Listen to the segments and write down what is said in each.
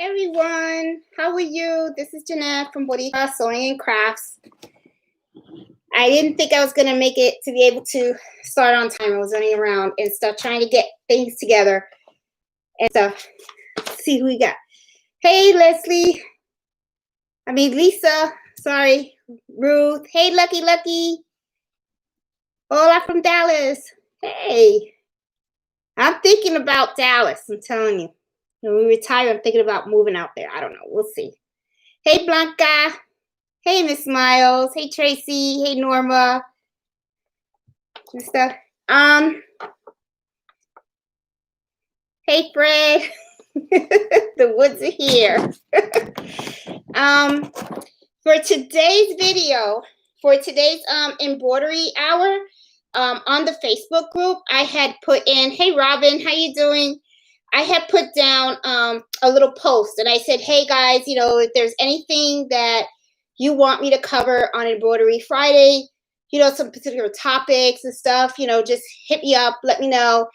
everyone, how are you? This is Jeanette from Bodega Sewing and Crafts. I didn't think I was going to make it to be able to start on time. I was running around and stuff, trying to get things together and stuff. Let's see who we got. Hey, Lisa. Sorry, Ruth. Hey, Lucky. Hola from Dallas. Hey, I'm thinking about Dallas. I'm telling you. When we retire, I'm thinking about moving out there. I don't know. We'll see. Hey, Blanca. Hey, Miss Miles. Hey, Tracy. Hey, Norma. And stuff. Hey, Fred. The woods are here. For today's video, for today's embroidery hour, on the Facebook group, I had put in, hey, Robin, how you doing? I had put down a little post, and I said, hey, guys, if there's anything that you want me to cover on Embroidery Friday, some particular topics and stuff, just hit me up, let me know,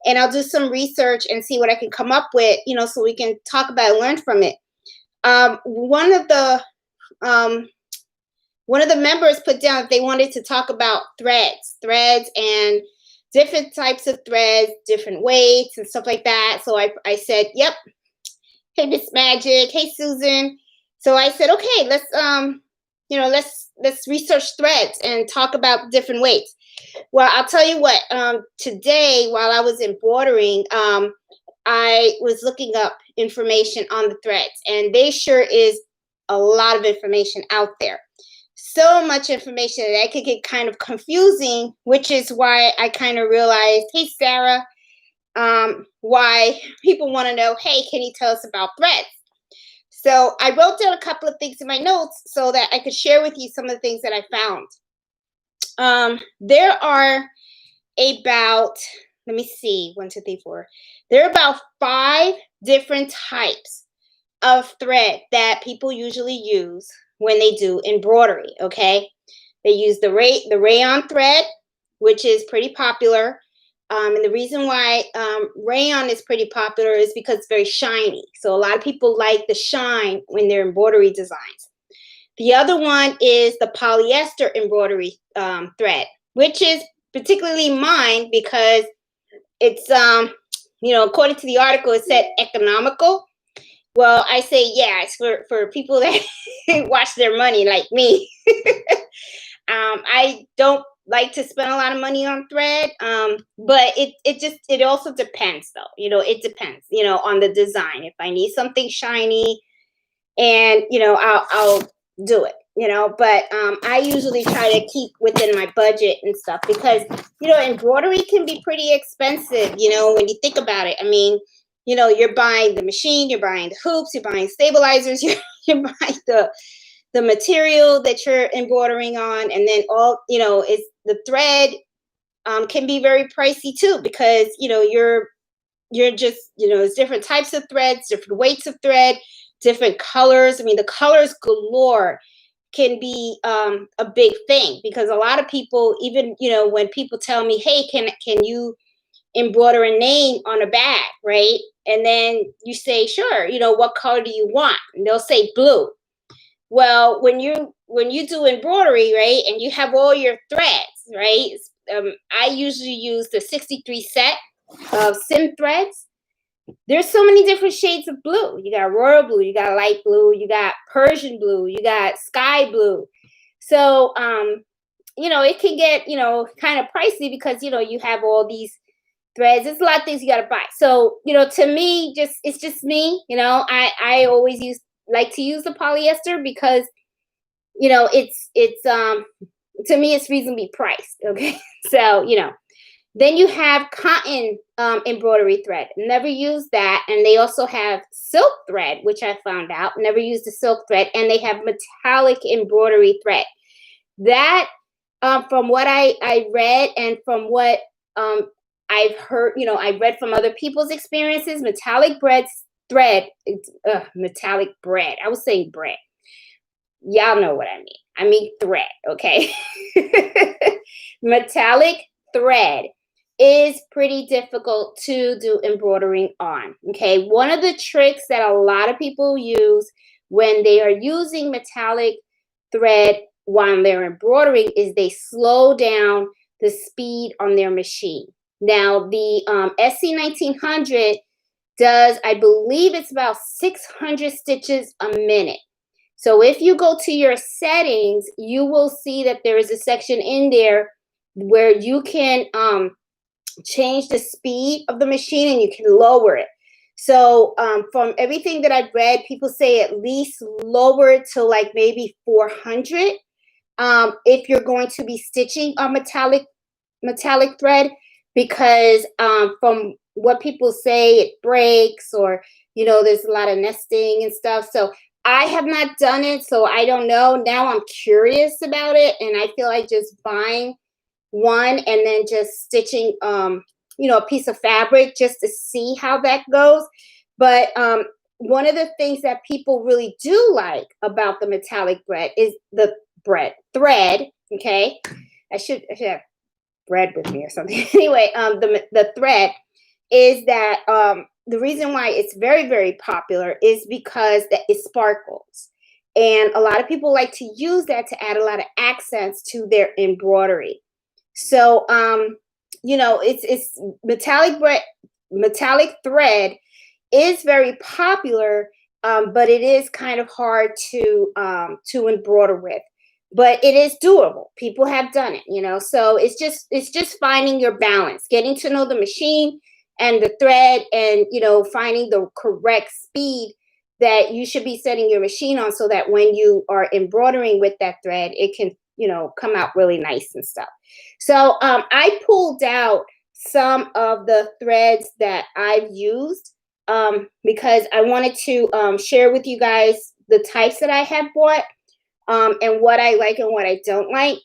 and I'll do some research and see what I can come up with, so we can talk about it, learn from it. One of the members put down that they wanted to talk about threads and different types of threads, different weights and stuff like that. So I said, yep. Hey, Miss Magic. Hey, Susan. So I said, okay, let's research threads and talk about different weights. Well, I'll tell you what, today while I was embroidering, I was looking up information on the threads, and there sure is a lot of information out there. So much information that it could get kind of confusing, which is why I kind of realized, hey, Sarah, why people want to know, hey, can you tell us about threads? So I wrote down a couple of things in my notes so that I could share with you some of the things that I found. There are about, let me see, 1, 2, 3, 4. There are about 5 different types of thread that people usually use when they do embroidery, okay? They use the rayon thread, which is pretty popular. And the reason why rayon is pretty popular is because it's very shiny. So a lot of people like the shine when they're embroidery designs. The other one is the polyester embroidery thread, which is particularly mine because it's, according to the article, it said economical. Well, I say, yeah, it's for people that watch their money like me. I don't like to spend a lot of money on thread, but it also depends, though. It depends, on the design. If I need something shiny, and I'll do it. But I usually try to keep within my budget and stuff because embroidery can be pretty expensive. When you think about it. I mean, you're buying the machine, you're buying the hoops, you're buying stabilizers, you're buying the material that you're embroidering on, and then all is the thread can be very pricey too because you're just it's different types of threads, different weights of thread, different colors. I mean, the colors galore can be a big thing because a lot of people, even when people tell me, hey, can you embroider a name on a bag, right? And then you say, sure, what color do you want? And they'll say blue. Well, when you do embroidery, right, and you have all your threads, right? I usually use the 63 set of sim threads. There's so many different shades of blue. You got royal blue, you got light blue, you got Persian blue, you got sky blue. So, it can get, kind of pricey because, you have all these threads. There's a lot of things you got to buy. So, to me, it's just me, I always like to use the polyester because, it's to me, it's reasonably priced. Okay. So, then you have cotton embroidery thread. Never use that. And they also have silk thread, which I found out. Never used the silk thread. And they have metallic embroidery thread. That, from what I read and from what I've heard, I read from other people's experiences, metallic thread, metallic bread. I was saying bread. Y'all know what I mean. I mean thread, okay? Metallic thread is pretty difficult to do embroidering on. Okay, one of the tricks that a lot of people use when they are using metallic thread while they're embroidering is they slow down the speed on their machine. Now, the SC1900 does, I believe it's about 600 stitches a minute. So if you go to your settings, you will see that there is a section in there where you can change the speed of the machine and you can lower it. So from everything that I've read, people say at least lower it to like maybe 400 if you're going to be stitching a metallic thread, because from what people say, it breaks, or there's a lot of nesting and stuff. So I have not done it, so I don't know. Now I'm curious about it, and I feel like just buying one and then just stitching a piece of fabric just to see how that goes. But one of the things that people really do like about the metallic thread is the thread. Okay, I should have bread with me or something. Anyway, the thread is that the reason why it's very, very popular is because it sparkles. And a lot of people like to use that to add a lot of accents to their embroidery. So, it's metallic thread is very popular, but it is kind of hard to embroider with. But it is doable. People have done it, so it's just finding your balance, getting to know the machine and the thread, and finding the correct speed that you should be setting your machine on, so that when you are embroidering with that thread, it can come out really nice and stuff. So I pulled out some of the threads that I've used because I wanted to share with you guys the types that I have bought. And what I like and what I don't like.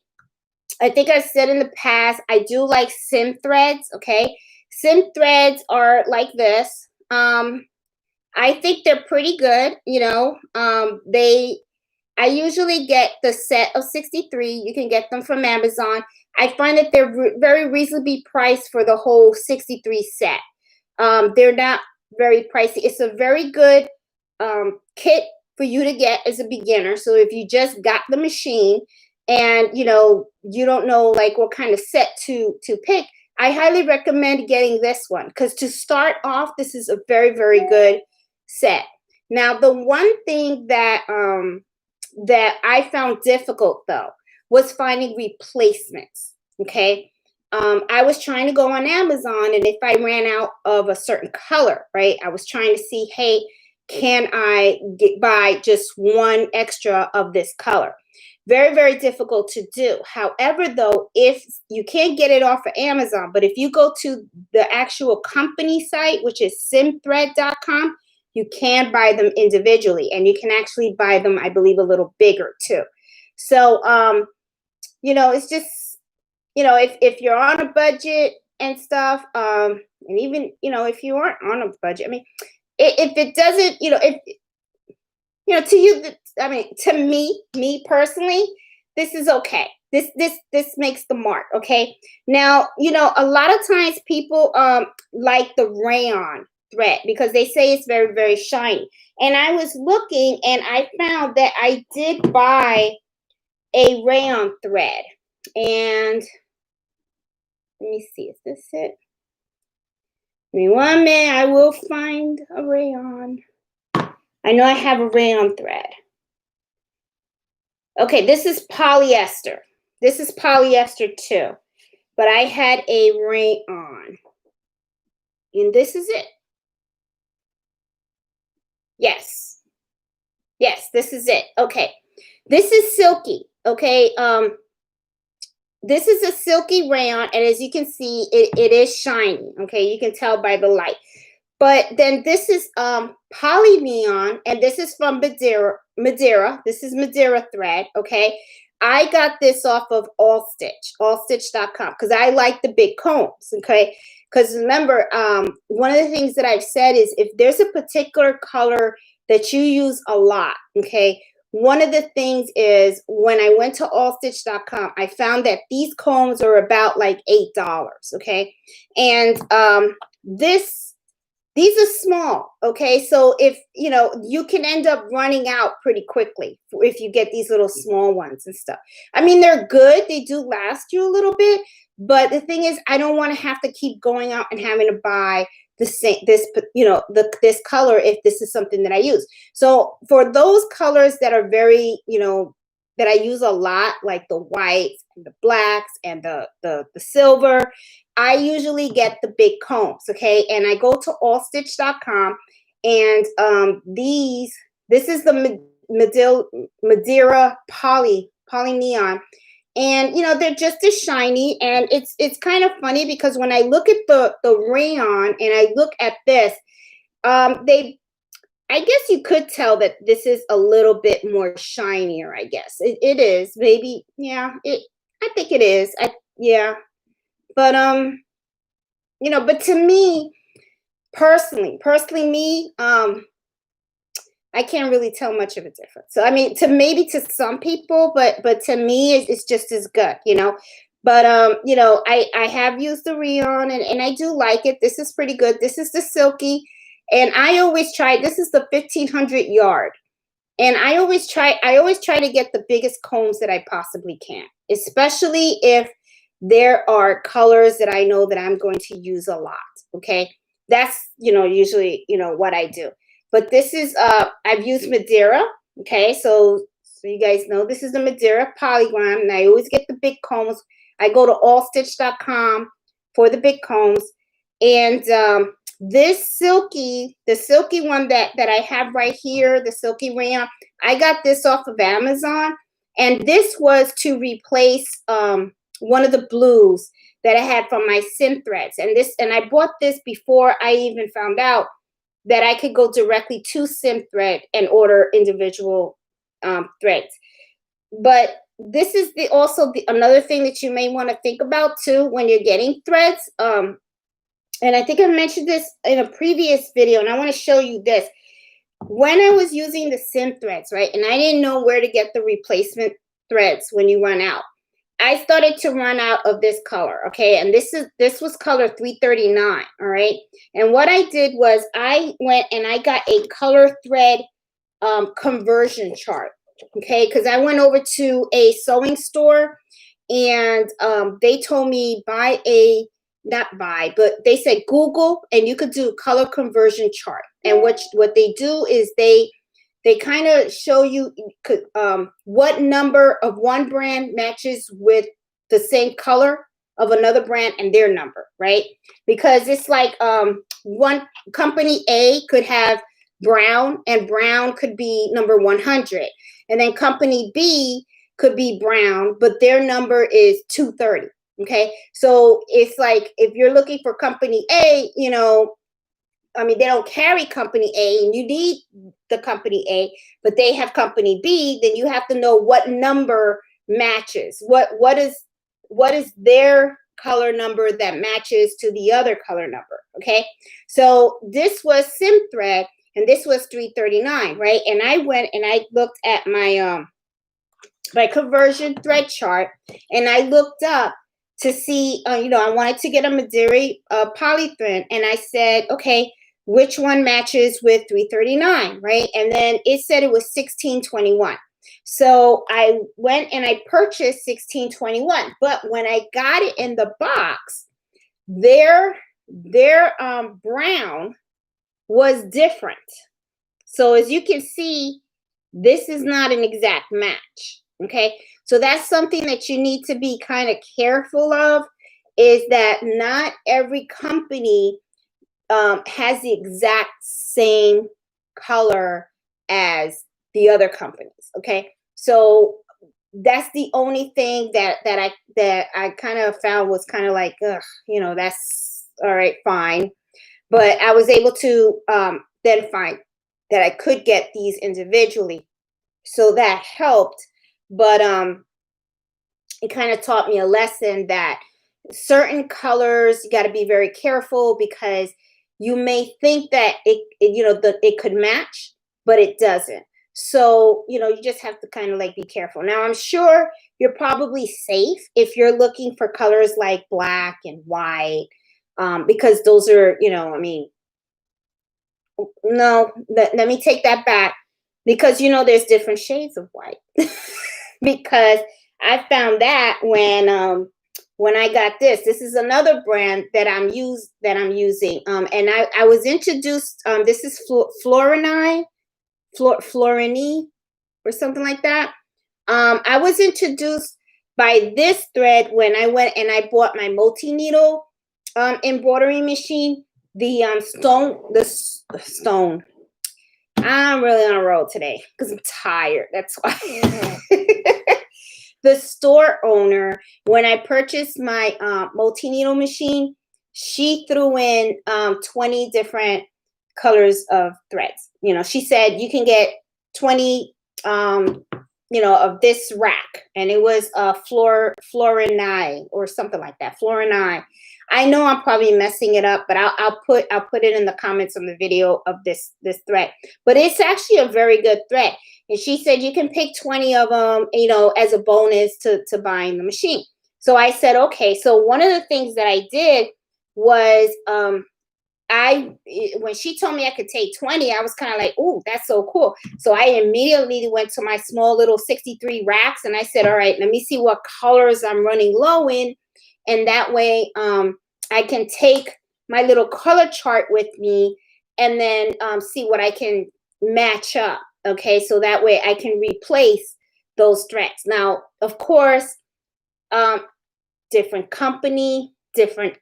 I think I said in the past, I do like sim threads, okay? Sim threads are like this. I think they're pretty good, I usually get the set of 63. You can get them from Amazon. I find that they're very reasonably priced for the whole 63 set. They're not very pricey. It's a very good kit for you to get as a beginner. So if you just got the machine and you don't know like what kind of set to pick, I highly recommend getting this one, because to start off, this is a very, very good set. Now, the one thing that I found difficult though was finding replacements. Okay. I was trying to go on Amazon, and if I ran out of a certain color, right, I was trying to see, hey, can I buy just one extra of this color? Very, very difficult to do. However, though, if you can't get it off of Amazon, but if you go to the actual company site, which is simthread.com, you can buy them individually, and you can actually buy them, I believe, a little bigger too. So, it's just, if you're on a budget and stuff, and even, if you aren't on a budget, I mean, if it doesn't, to you, I mean, to me personally, this is okay. This makes the mark. Okay. Now, a lot of times people like the rayon thread because they say it's very, very shiny. And I was looking and I found that I did buy a rayon thread. And let me see, is this it? Give me 1 minute, I will find a rayon. I know I have a rayon thread. Okay, this is polyester. This is polyester too. But I had a rayon. And this is it. Yes. Yes, this is it. Okay. This is silky. Okay. This is a silky rayon, and as you can see, it is shiny. Okay, you can tell by the light. But then this is poly neon, and this is from Madeira. This is Madeira thread. Okay, I got this off of allstitch.com, because I like the big combs. Okay, because remember, one of the things that I've said is if there's a particular color that you use a lot, okay, one of the things is when I went to allstitch.com, I found that these combs are about like $8, okay? And these are small, okay? So if, you know, you can end up running out pretty quickly if you get these little small ones and stuff. I mean, they're good. They do last you a little bit. But the thing is, I don't want to have to keep going out and having to buy the same, this color if this is something that I use. So for those colors that are very, that I use a lot, like the whites and the blacks and the silver, I usually get the big combs, okay? And I go to allstitch.com, and this is the Madeira Poly Neon. And they're just as shiny, and it's kind of funny because when I look at the rayon and I look at this, I guess you could tell that this is a little bit more shinier. I guess it is, maybe. Yeah, I think it is. Yeah. But but to me personally, me, I can't really tell much of a difference. So I mean, to some people, but to me, it's just as good, But I have used the rayon, and I do like it. This is pretty good. This is the silky, and I always try. This is the 1500 yard, and I always try to get the biggest combs that I possibly can, especially if there are colors that I know that I'm going to use a lot. Okay, that's usually what I do. But this is I've used Madeira. Okay, so you guys know this is the Madeira Polygram, and I always get the big combs. I go to allstitch.com for the big combs, and this the silky one that I have right here, the silky rayon, I got this off of Amazon, and this was to replace one of the blues that I had from my sim threads, and I bought this before I even found out that I could go directly to sim thread and order individual threads. But this is also another thing that you may want to think about too when you're getting threads. And I think I mentioned this in a previous video, and I want to show you this. When I was using the sim threads, right, and I didn't know where to get the replacement threads when you run out, I started to run out of this color, okay? And this was color 339, all right? And what I did was I went and I got a color thread conversion chart, okay? Because I went over to a sewing store, and they told me but they said Google, and you could do color conversion chart. And what they do is they kind of show you what number of one brand matches with the same color of another brand and their number, right? Because it's like one company A could have brown, and brown could be number 100. And then company B could be brown, but their number is 230. Okay, so it's like if you're looking for company A, I mean, they don't carry company A, and you need the company A, but they have company B, then you have to know what number matches. What is their color number that matches to the other color number, okay? So this was sim thread, and this was 339, right? And I went and I looked at my my conversion thread chart, and I looked up to see, I wanted to get a Madeira poly thread, and I said, okay, which one matches with 339, right? And then it said it was 1621. So I went and I purchased 1621, but when I got it in the box, their brown was different. So as you can see, this is not an exact match, okay? So that's something that you need to be kind of careful of, is that not every company has the exact same color as the other companies, okay? So that's the only thing that I kind of found was kind of like, ugh, that's all right, fine. But I was able to then find that I could get these individually, so that helped. But it kind of taught me a lesson that certain colors, you got to be very careful, because you may think that it could match, but it doesn't. So, you just have to kind of like be careful. Now, I'm sure you're probably safe if you're looking for colors like black and white, because those are, I mean, no, let me take that back, because there's different shades of white. Because I found that when I got this. This is another brand that I'm using. And I was introduced. This is Florini, Florini, or something like that. I was introduced by this thread when I went and I bought my multi-needle embroidery machine. Stone. I'm really on a roll today because I'm tired. That's why. The store owner, when I purchased my multi-needle machine, she threw in 20 different colors of threads. She said you can get 20 of this rack, and it was Florini or something like that. Florini. I know I'm probably messing it up, but I'll put it in the comments on the video of this thread. But it's actually a very good thread. And she said you can pick 20 of them, as a bonus to buying the machine. So I said, okay. So one of the things that I did was when she told me I could take 20, I was kind of like, oh, that's so cool. So I immediately went to my small little 63 racks, and I said, all right, let me see what colors I'm running low in. And that way I can take my little color chart with me and then see what I can match up. Okay, so that way I can replace those threads. Now, of course, different company, different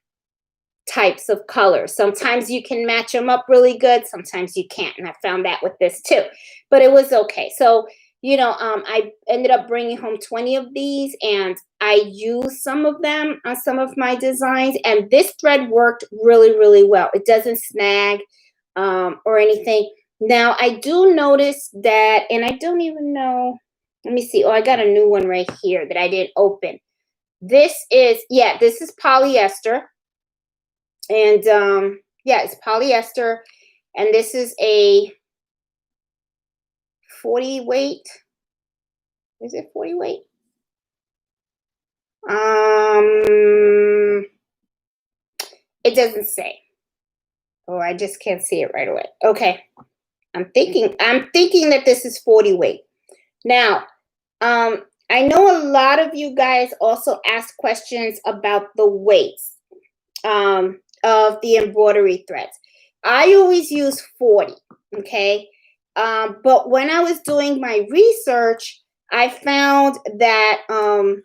types of colors. Sometimes you can match them up really good. Sometimes you can't. And I found that with this too. But it was okay. So, I ended up bringing home 20 of these, and I used some of them on some of my designs. And this thread worked really, really well. It doesn't snag or anything. Now, I do notice that, and I don't even know. Let me see. Oh, I got a new one right here that I didn't open. This is polyester. And it's polyester. And this is a 40 weight. Is it 40 weight? It doesn't say. Oh, I just can't see it right away. Okay. I'm thinking that this is 40 weight. Now, I know a lot of you guys also ask questions about the weights of the embroidery threads. I always use 40, okay? But when I was doing my research, I found that hold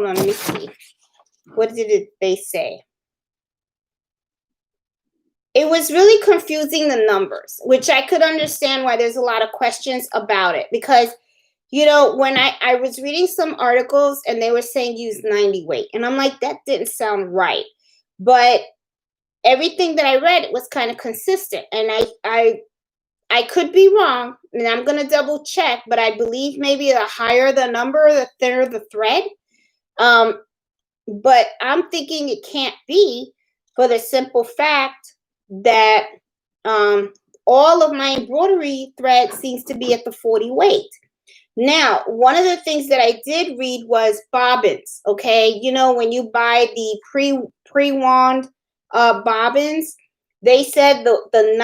on, let me see. What did they say? It was really confusing, the numbers, which I could understand why there's a lot of questions about it. Because, when I was reading some articles and they were saying use 90 weight. And I'm like, that didn't sound right. But everything that I read was kind of consistent. And I could be wrong, and I'm going to double check, but I believe maybe the higher the number, the thinner the thread. But I'm thinking it can't be, for the simple fact that all of my embroidery thread seems to be at the 40 weight. Now, one of the things that I did read was bobbins. Okay, when you buy the pre-wand bobbins, they said the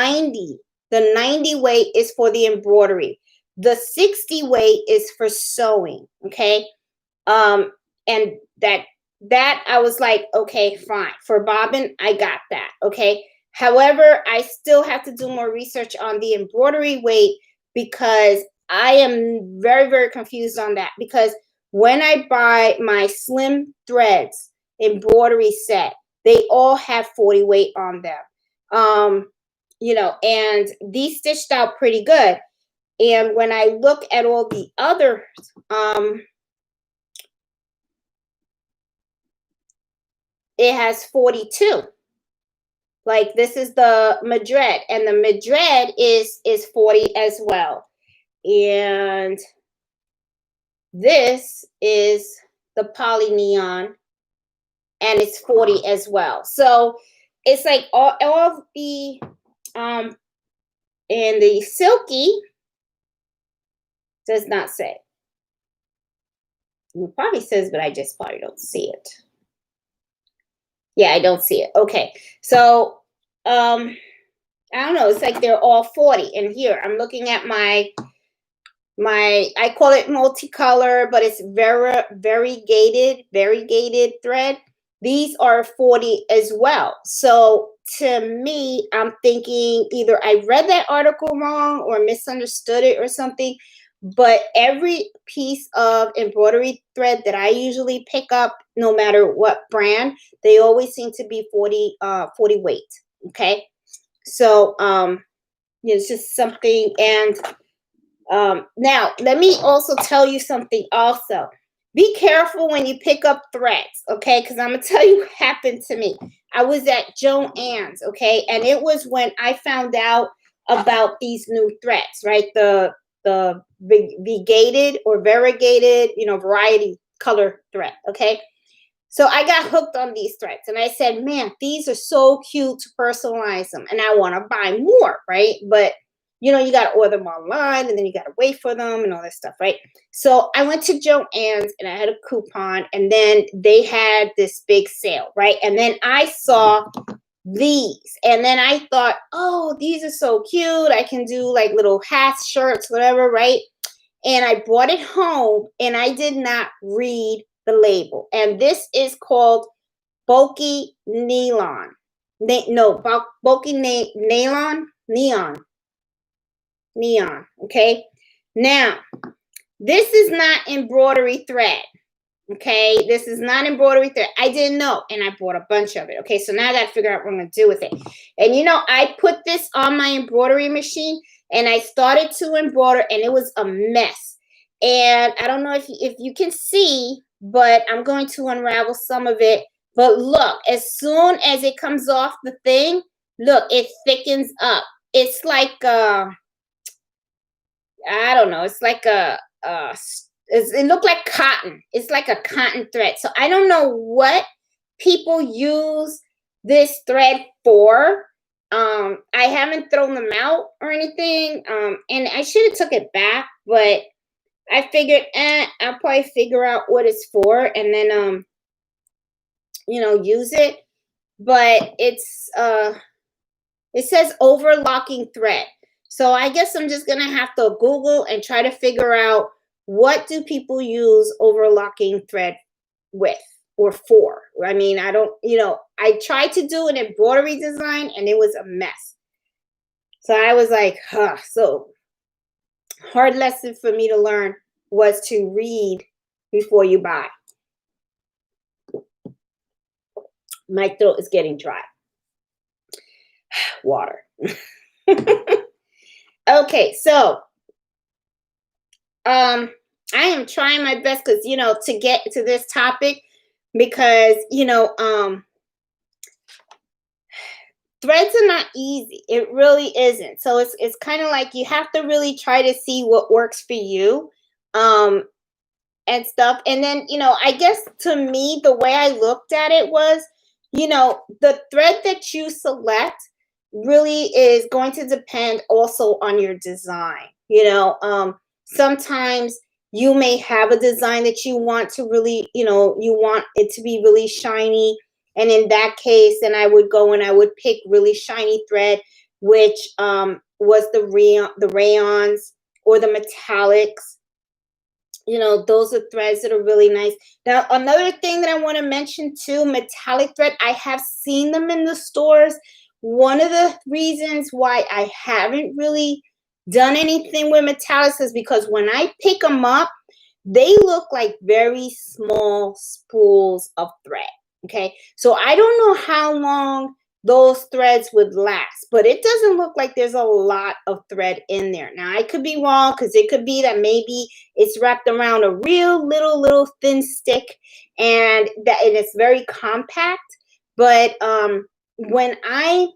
90 weight is for the embroidery. The 60 weight is for sewing. Okay, and that I was like, okay, fine. For bobbin, I got that. Okay. However, I still have to do more research on the embroidery weight, because I am very, very confused on that. Because when I buy my slim threads embroidery set, they all have 40 weight on them. And these stitched out pretty good. And when I look at all the others, it has 42. Like, this is the Madrid, and the Madrid is 40 as well. And this is the Poly Neon, and it's 40 as well. So it's like all the And the silky does not say. It probably says, but I just probably don't see it. Yeah, I don't see it. Okay. So I don't know, it's like they're all 40. And here I'm looking at my I call it multicolor, but it's variegated thread. These are 40 as well. So to me, I'm thinking either I read that article wrong or misunderstood it or something. But every piece of embroidery thread that I usually pick up, no matter what brand, they always seem to be 40 weight. Okay. So it's just something. And now let me also tell you something also. Be careful when you pick up threads, okay? Because I'm gonna tell you what happened to me. I was at Joann's, okay, and it was when I found out about these new threads, right? The variegated or variegated, variety color thread, okay? So I got hooked on these threads and I said, man, these are so cute to personalize them. And I want to buy more, right? But you got to order them online and then you got to wait for them and all that stuff, right? So I went to Joann's and I had a coupon and then they had this big sale, right? And then I saw these and then I thought, oh, these are so cute. I can do like little hats, shirts, whatever, right? And I brought it home and I did not read the label. And this is called bulky nylon. Bulky neon. Okay. Now, this is not embroidery thread. Okay. This is not embroidery thread. I didn't know. And I bought a bunch of it. Okay. So now I got to figure out what I'm going to do with it. And I put this on my embroidery machine and I started to embroider and it was a mess. And I don't know if you can see, but I'm going to unravel some of it. But look, as soon as it comes off the thing, look, it thickens up. It's like, I don't know. It's like it looked like cotton. It's like a cotton thread. So I don't know what people use this thread for. I haven't thrown them out or anything. And I should have took it back, but I figured, I'll probably figure out what it's for and then, use it. But it's, it says overlocking thread. So I guess I'm just going to have to Google and try to figure out what do people use overlocking thread with or for. I mean, I don't, I tried to do an embroidery design and it was a mess. So I was like, so hard lesson for me to learn was to read before you buy. My throat is getting dry. Water. Okay, so I am trying my best because to get to this topic because threads are not easy. It really isn't. So it's kind of like you have to really try to see what works for you and stuff. And then, I guess to me, the way I looked at it was, the thread that you select really is going to depend also on your design. Sometimes you may have a design that you want to really, you want it to be really shiny. And in that case, then I would go and I would pick really shiny thread, which was the rayons or the metallics. Those are threads that are really nice. Now, another thing that I want to mention too, metallic thread, I have seen them in the stores. One of the reasons why I haven't really done anything with metallics is because when I pick them up, they look like very small spools of thread. Okay, so I don't know how long those threads would last, but it doesn't look like there's a lot of thread in there. Now, I could be wrong because it could be that maybe it's wrapped around a real little thin stick and it's very compact. But when I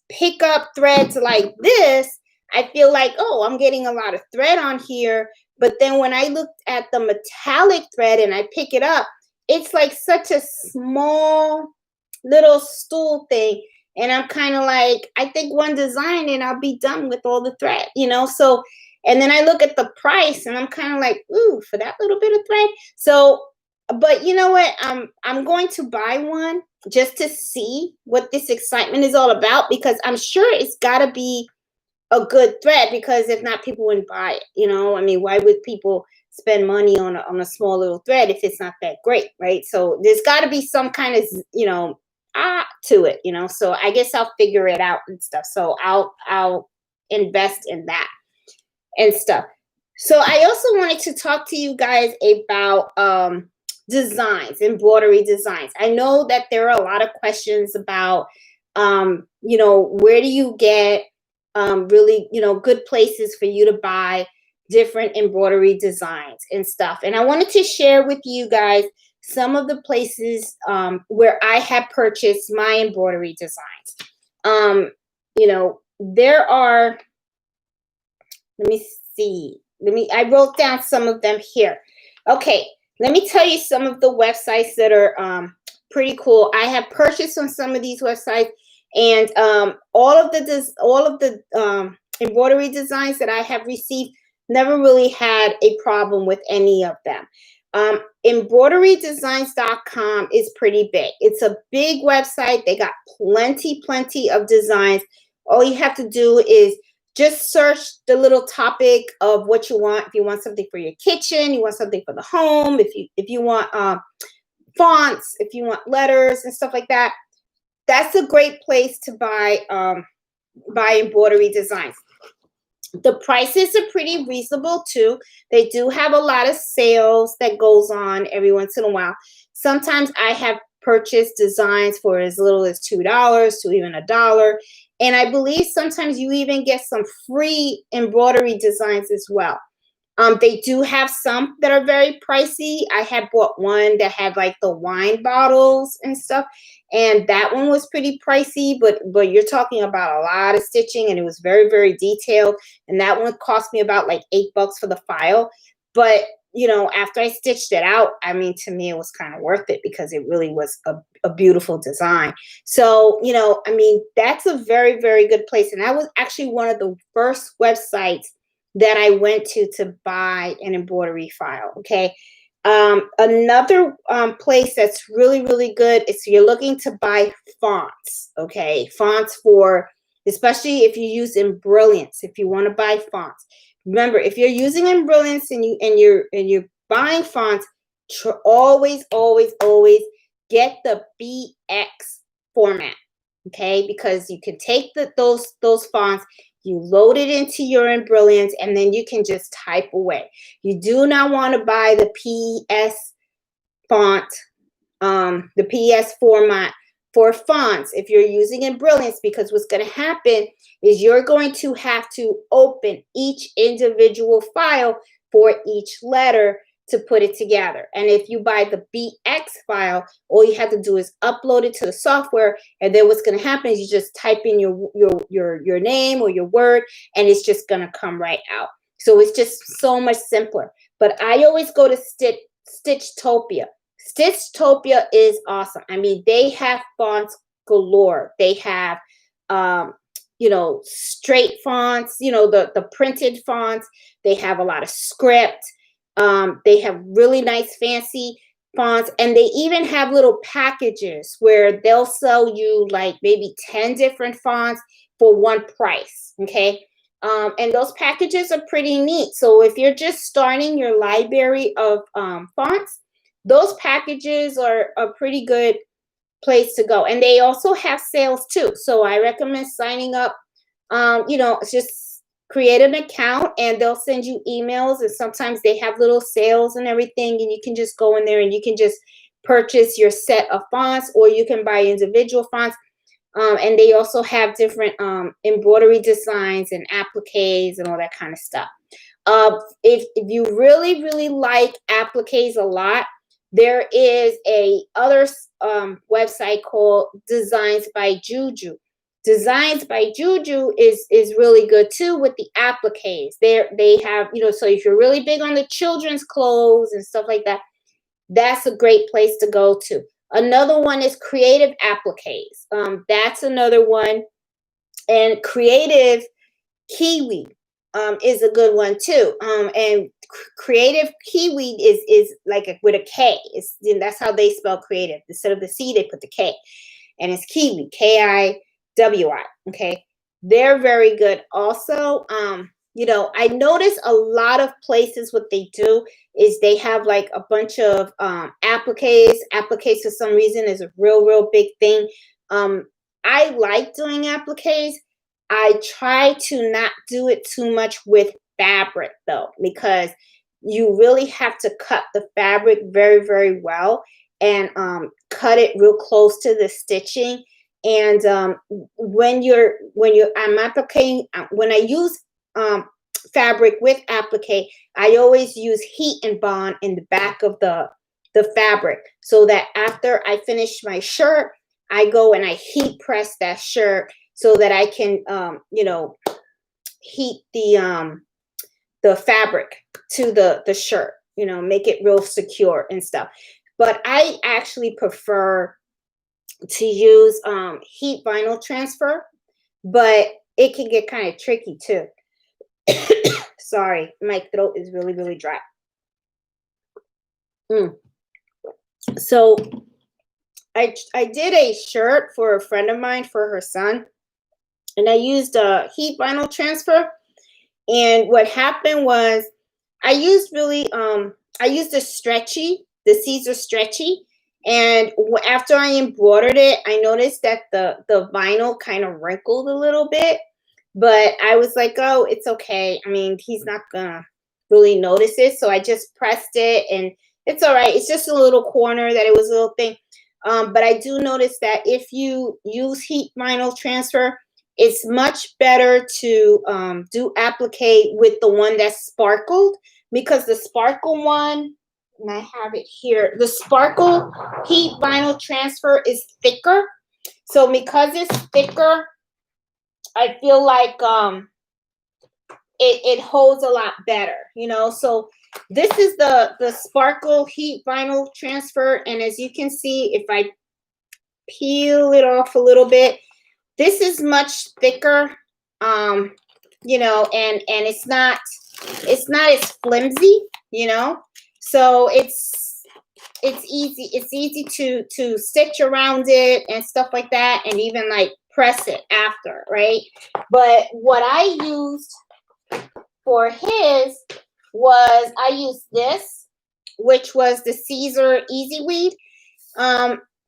pick up threads like this, I feel like, oh, I'm getting a lot of thread on here. But then when I look at the metallic thread and I pick it up, it's like such a small little stool thing. And I'm kind of like, I think one design and I'll be done with all the thread, you know? So, and then I look at the price and I'm kind of like, ooh, for that little bit of thread. So, but you know what? I'm going to buy one just to see what this excitement is all about, because I'm sure it's got to be a good thread, because if not, people wouldn't buy it. You know, I mean, why would people spend money on a small little thread if it's not that great, right? So there's got to be some kind of, you know, to it, you know. So I guess I'll figure it out and stuff. So I'll invest in that and stuff. So I also wanted to talk to you guys about designs, embroidery designs. I know that there are a lot of questions about you know, where do you get really, you know, good places for you to buy different embroidery designs and stuff. And I wanted to share with you guys some of the places where I have purchased my embroidery designs. You know, there are, let me see. I wrote down some of them here. Okay, let me tell you some of the websites that are pretty cool. I have purchased on some of these websites, and all of the embroidery designs that I have received never really had a problem with any of them. Embroiderydesigns.com is pretty big. It's a big website. They got plenty of designs. All you have to do is just search the little topic of what you want. If you want something for your kitchen, you want something for the home, if you want fonts, if you want letters and stuff like that, that's a great place to buy embroidery designs. The prices are pretty reasonable too. They do have a lot of sales that goes on every once in a while. Sometimes I have purchased designs for as little as $2 to even $1. And I believe sometimes you even get some free embroidery designs as well. They do have some that are very pricey. I had bought one that had like the wine bottles and stuff, and that one was pretty pricey, but you're talking about a lot of stitching, and it was very detailed, and that one cost me about like $8 for the file. But you know, after I stitched it out, I mean, to me it was kind of worth it, because it really was a beautiful design. So you know, I mean, that's a very good place, and that was actually one of the first websites that I went to buy an embroidery file. Okay. Another place that's really good is, you're looking to buy fonts. Okay. Fonts for, especially if you use Embrilliance, if you want to buy fonts. Remember, if you're using Embrilliance and you're buying fonts, always get the BX format. Okay, because you can take those fonts, you load it into your Embrilliance, and then you can just type away. You do not want to buy the PS font, the PS format for fonts if you're using Embrilliance, because what's going to happen is you're going to have to open each individual file for each letter to put it together. And if you buy the BX file, all you have to do is upload it to the software, and then what's going to happen is you just type in your name or your word, and it's just going to come right out. So it's just so much simpler. But I always go to Stitchtopia. Stitchtopia is awesome. I mean, they have fonts galore. They have you know, straight fonts, you know, the printed fonts. They have a lot of script. They have really nice fancy fonts, and they even have little packages where they'll sell you like maybe 10 different fonts for one price. Okay. And those packages are pretty neat. So if you're just starting your library of fonts, those packages are a pretty good place to go. And they also have sales too. So I recommend signing up. You know, just create an account, and they'll send you emails, and sometimes they have little sales and everything, and you can just go in there and you can just purchase your set of fonts, or you can buy individual fonts. And they also have different embroidery designs and appliques and all that kind of stuff. If you really like appliques a lot, there is a other website called Designs by Juju. Designs by Juju is really good too with the appliques. They have, you know, so if you're really big on the children's clothes and stuff like that, that's a great place to go to. Another one is creative appliques. That's another one. And creative kiwi is a good one too. And creative kiwi is like with a K. That's how they spell creative. Instead of the C, they put the K, and it's kiwi, Kiwi. Okay, they're very good. Also, I notice a lot of places what they do is they have like a bunch of appliques. Appliques for some reason is a real big thing. I like doing appliques. I try to not do it too much with fabric though, because you really have to cut the fabric very well and cut it real close to the stitching. And when I'm appliquing, when I use fabric with applique, I always use heat and bond in the back of the fabric, so that after I finish my shirt, I go and I heat press that shirt so that I can heat the fabric to the shirt, make it real secure and stuff. But I actually prefer to use heat vinyl transfer, but it can get kind of tricky too. Sorry, my throat is really dry. So I did a shirt for a friend of mine for her son, and I used a heat vinyl transfer. And what happened was I used the Caesar stretchy. And after I embroidered it, I noticed that the vinyl kind of wrinkled a little bit. But I was like, oh, it's okay. I mean, he's not gonna really notice it. So I just pressed it, and it's all right. It's just a little corner that it was a little thing. But I do notice that if you use heat vinyl transfer, it's much better to do applique with the one that's sparkled, because the sparkle one, and I have it here, the sparkle heat vinyl transfer is thicker. So because it's thicker, I feel like it holds a lot better, So this is the sparkle heat vinyl transfer, and as you can see, if I peel it off a little bit, this is much thicker, and it's not as flimsy, So it's easy to stitch around it and stuff like that, and even like press it after, right? But what I used for his was I used this, which was the Caesar Easyweed,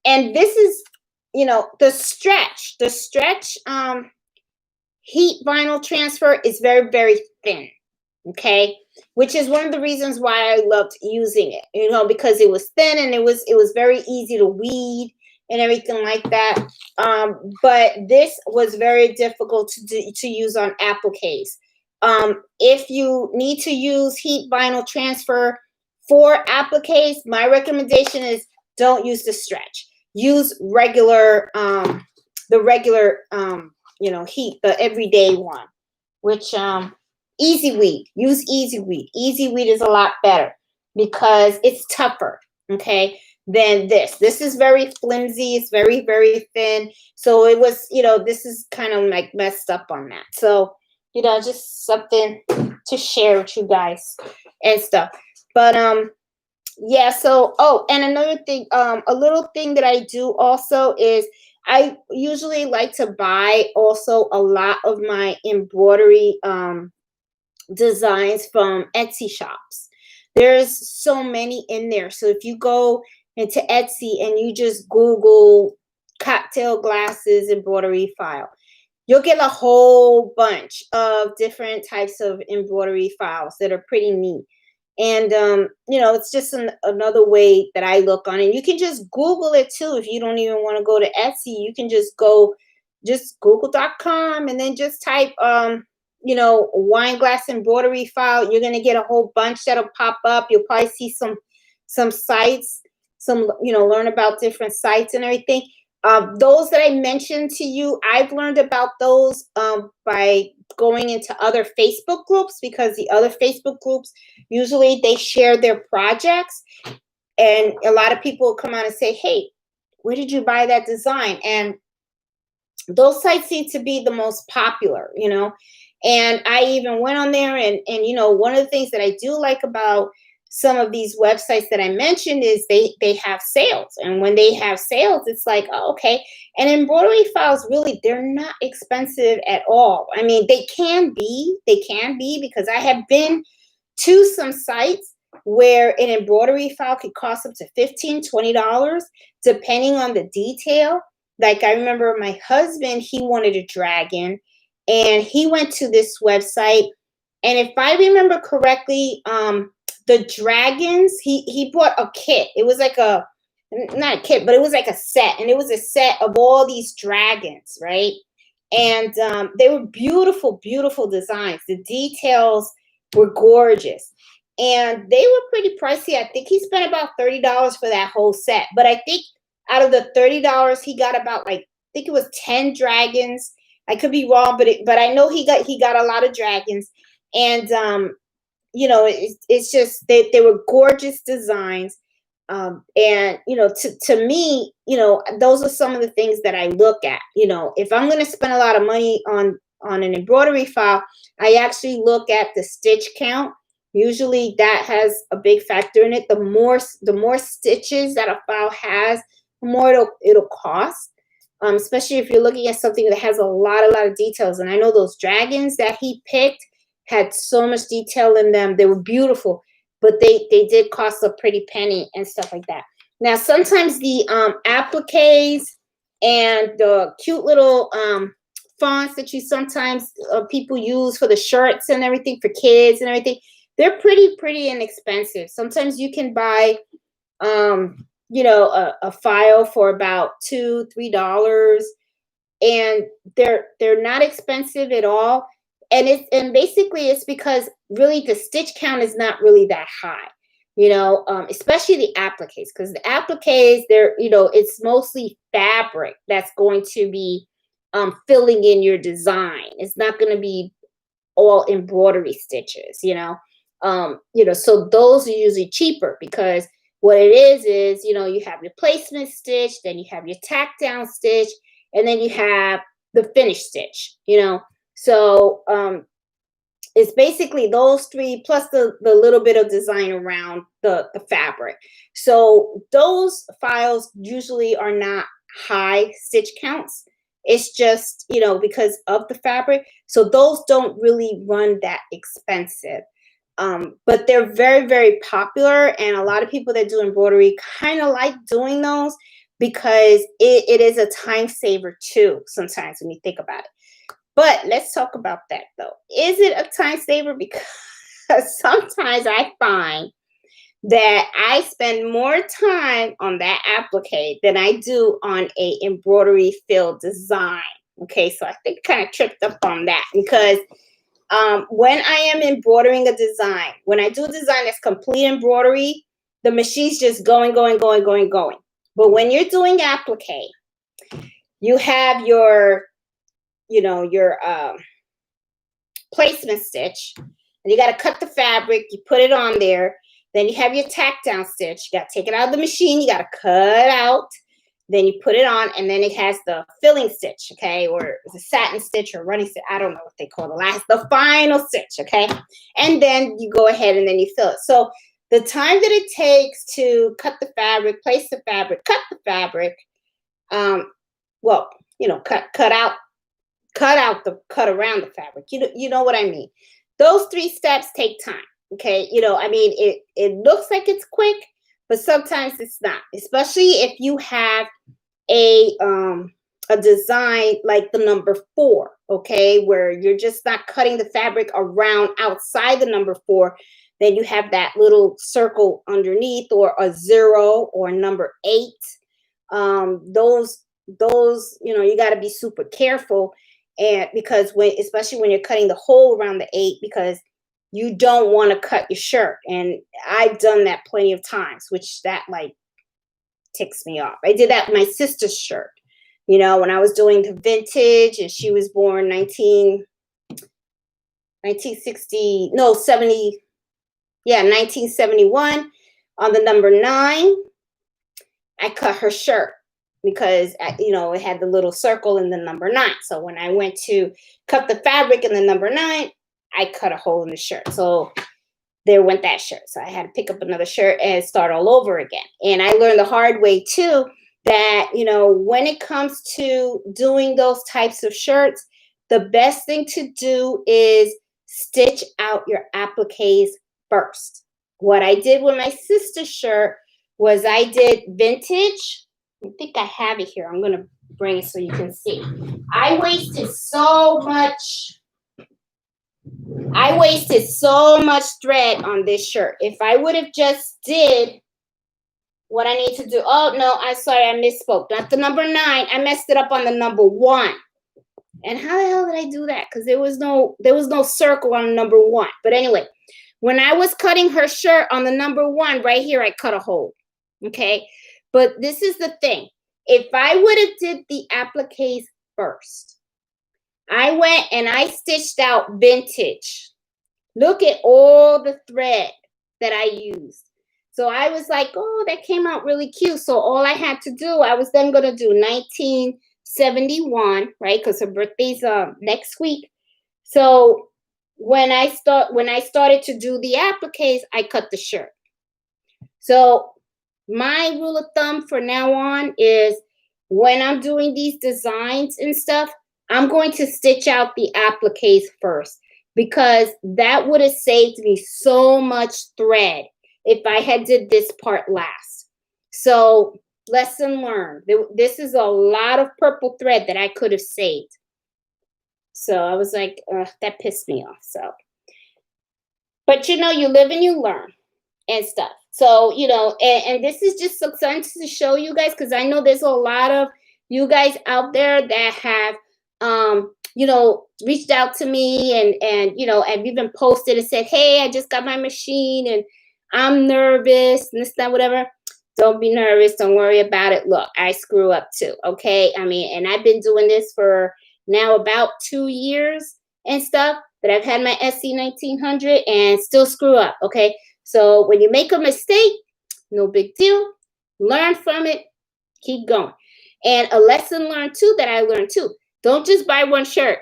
and this is the stretch heat vinyl transfer is very thin, okay, which is one of the reasons why I loved using it, because it was thin and it was very easy to weed and everything like that. But this was very difficult to use on appliques. If you need to use heat vinyl transfer for appliques, my recommendation is don't use the stretch. Use regular, the regular, heat, the everyday one, which Easyweed. Use Easyweed. Easyweed is a lot better because it's tougher, okay, than this. This is very flimsy. It's very thin. So it was, this is kind of like messed up on that. So, just something to share with you guys and stuff. But yeah, so and another thing, a little thing that I do also is I usually like to buy also a lot of my embroidery designs from Etsy shops. There's so many in there. So if you go into Etsy and you just Google cocktail glasses embroidery file, you'll get a whole bunch of different types of embroidery files that are pretty neat. And, it's just another way that I look on it. You can just Google it too. If you don't even want to go to Etsy, you can just go, just google.com and then just type, wine glass embroidery file. You're going to get a whole bunch that'll pop up. You'll probably see some sites, learn about different sites and everything. Those that I mentioned to you, I've learned about those by going into other Facebook groups, because the other Facebook groups, usually they share their projects, and a lot of people come out and say, hey, where did you buy that design? And those sites seem to be the most popular, and I even went on there, and one of the things that I do like about some of these websites that I mentioned is they have sales, and when they have sales, it's like, oh, okay. And embroidery files, really, they're not expensive at all. I mean, they can be because I have been to some sites where an embroidery file could cost up to $15-20 depending on the detail. Like, I remember my husband, he wanted a dragon, and he went to this website, and if I remember correctly, the dragons, he bought a kit. It was like not a kit, but it was like a set, and it was a set of all these dragons, right? And they were beautiful, beautiful designs. The details were gorgeous, and they were pretty pricey. I think he spent about $30 for that whole set, but I think out of the $30, he got about, like, I think it was 10 dragons. I could be wrong, but I know he got a lot of dragons, and it's just they were gorgeous designs, and to me, those are some of the things that I look at. If I'm going to spend a lot of money on an embroidery file, I actually look at the stitch count. Usually, that has a big factor in it. The more stitches that a file has, the more it'll cost. Especially if you're looking at something that has a lot of details. And I know those dragons that he picked had so much detail in them. They were beautiful, but they did cost a pretty penny and stuff like that. Now, sometimes the appliques and the cute little fonts that you sometimes people use for the shirts and everything, for kids and everything, they're pretty inexpensive. Sometimes you can buy a file for about $2-3, and they're not expensive at all. And basically it's because really the stitch count is not really that high, especially the appliques, because the appliques, it's mostly fabric that's going to be filling in your design. It's not going to be all embroidery stitches, so those are usually cheaper, because what it is, you have your placement stitch, then you have your tack down stitch, and then you have the finished stitch, So it's basically those three plus the little bit of design around the fabric. So those files usually are not high stitch counts. It's just, because of the fabric. So those don't really run that expensive. But they're very, very popular, and a lot of people that do embroidery kind of like doing those because it is a time saver too, sometimes when you think about it. But let's talk about that though. Is it a time saver? Because sometimes I find that I spend more time on that applique than I do on a embroidery field design. Okay, so I think kind of tripped up on that, because when I am embroidering a design, when I do a design that's complete embroidery, the machine's just going. But when you're doing applique, you have your placement stitch, and you got to cut the fabric, you put it on there, then you have your tack down stitch, you got to take it out of the machine, you got to cut out, then you put it on, and then it has the filling stitch, okay, or the satin stitch or running stitch, I don't know what they call the final stitch, okay, and then you go ahead and then you fill it. So the time that it takes to cut the fabric, place the fabric, cut the fabric, cut around the fabric. You know what I mean? Those three steps take time. Okay. It looks like it's quick, but sometimes it's not, especially if you have a design like the number 4, okay, where you're just not cutting the fabric around outside the number 4. Then you have that little circle underneath, or a 0 or number 8. Those, you got to be super careful. And because especially when you're cutting the hole around the 8, because you don't want to cut your shirt. And I've done that plenty of times, which that like ticks me off. I did that with my sister's shirt, when I was doing the vintage, and she was born 1971. On the number 9, I cut her shirt. because you know, it had the little circle in the number 9. So when I went to cut the fabric in the number 9, I cut a hole in the shirt. So there went that shirt. So I had to pick up another shirt and start all over again. And I learned the hard way too that, you know, when it comes to doing those types of shirts, the best thing to do is stitch out your appliques first. What I did with my sister's shirt was I did vintage. I think I have it here. I'm going to bring it so you can see. I wasted so much thread on this shirt. If I would have just did what I need to do. Oh, no, I'm sorry. I misspoke. Not the number 9. I messed it up on the number 1. And how the hell did I do that? Because there was no circle on number 1. But anyway, when I was cutting her shirt on the number 1, right here, I cut a hole. Okay. But this is the thing. If I would have did the appliques first, I went and I stitched out vintage. Look at all the thread that I used. So I was like, oh, that came out really cute. So all I had to do, I was then going to do 1971, right? Because her birthday's next week. So when I started to do the appliques, I cut the shirt. So my rule of thumb for now on is when I'm doing these designs and stuff, I'm going to stitch out the appliques first, because that would have saved me so much thread if I had did this part last. So lesson learned. This is a lot of purple thread that I could have saved. So I was like, that pissed me off. So, but you know, you live and you learn and stuff. So, you know, and this is just something to show you guys, because I know there's a lot of you guys out there that have, you know, reached out to me and, you know, and even posted and said, hey, I just got my machine and I'm nervous and this, that, whatever. Don't be nervous. Don't worry about it. Look, I screw up too. Okay. I mean, and I've been doing this for now about 2 years and stuff, that I've had my SC 1900 and still screw up. Okay. So when you make a mistake, no big deal. Learn from it. Keep going. And a lesson learned too, that I learned too. Don't just buy one shirt.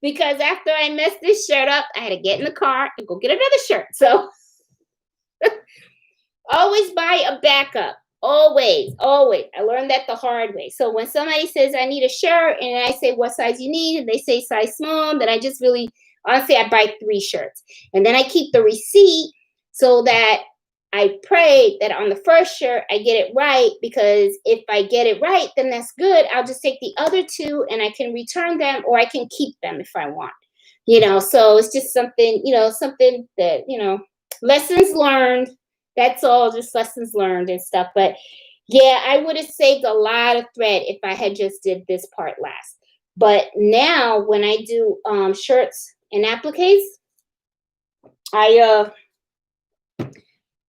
Because after I messed this shirt up, I had to get in the car and go get another shirt. So always buy a backup. Always, always. I learned that the hard way. So when somebody says I need a shirt and I say what size you need and they say size small, then I just really, honestly, I buy 3 shirts. And then I keep the receipt so that I pray that on the first shirt, I get it right, because if I get it right, then that's good. I'll just take the other 2 and I can return them, or I can keep them if I want, you know. So it's just something, you know, something that, you know, lessons learned. That's all, just lessons learned and stuff. But yeah, I would have saved a lot of thread if I had just did this part last. But now when I do shirts and appliques,